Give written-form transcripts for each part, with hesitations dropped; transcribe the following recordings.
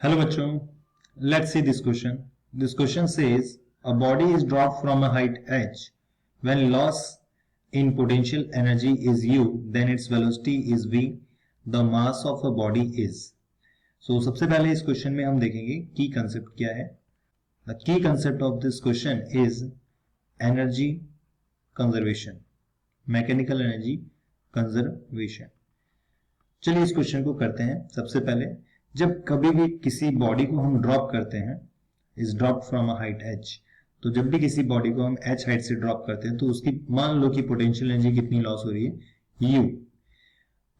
Hello बच्चों, let's see this question. This question says a body is dropped from a height h. When loss in potential energy is u, then its velocity is v. The mass of a body is. So सबसे पहले इस question में हम देखेंगे की concept क्या है. The key concept of this question is energy conservation, mechanical energy conservation. चलिए इस क्वेश्चन को करते हैं. सबसे पहले जब कभी भी किसी बॉडी को हम ड्रॉप करते हैं, is drop from a height h, तो जब भी किसी बॉडी को हम h हाइट से ड्रॉप करते हैं तो उसकी मान लो कि पोटेंशियल एनर्जी कितनी लॉस हो रही है, u.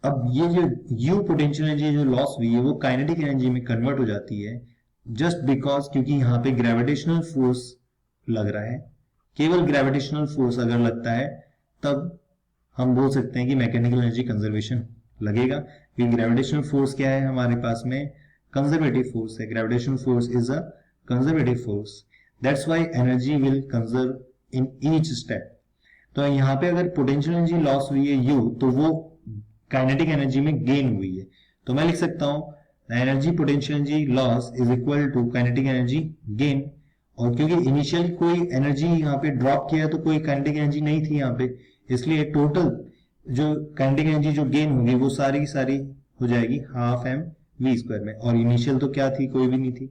अब ये जो u पोटेंशियल एनर्जी जो लॉस हुई है वो काइनेटिक एनर्जी में कन्वर्ट हो जाती है जस्ट बिकॉज क्योंकि यहाँ पे ग्रेविटेशनल फोर्स लग रहा है. केवल ग्रेविटेशनल फोर्स अगर लगता है तब हम बोल सकते हैं कि मैकेनिकल एनर्जी कंजर्वेशन लगेगा. क्योंकि ग्रेविटेशनल फोर्स क्या है हमारे पास में, कंजर्वेटिव फोर्स है. Gravitational force is a conservative force, that's why energy will conserve in each step. तो यहाँ पे अगर पोटेंशियल एनर्जी लॉस हुई है u, तो वो काइनेटिक एनर्जी में गेन हुई है. तो मैं लिख सकता हूं energy potential energy loss is equal to kinetic energy gain. और क्योंकि इनिशियली कोई एनर्जी यहाँ पे ड्रॉप किया तो कोई काइनेटिक एनर्जी नहीं थी यहाँ पे, इसलिए टोटल जो काइनेटिक एनर्जी जो गेन होगी वो सारी की सारी हो जाएगी हाफ एम वी स्क्वायर में. और इनिशियल तो क्या थी, कोई भी नहीं थी.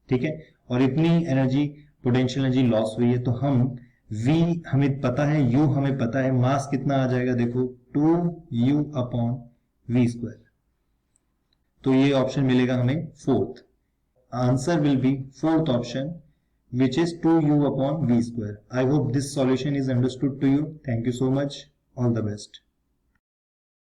ठीक है, और इतनी एनर्जी पोटेंशियल एनर्जी लॉस हुई है तो हम v हमें पता है, u हमें पता है, मास कितना आ जाएगा देखो 2u अपॉन वी स्क्वायर. तो ये ऑप्शन मिलेगा हमें fourth. Answer will be fourth option which is 2u upon v square. I hope this solution is understood to you. Thank you so much. All the best.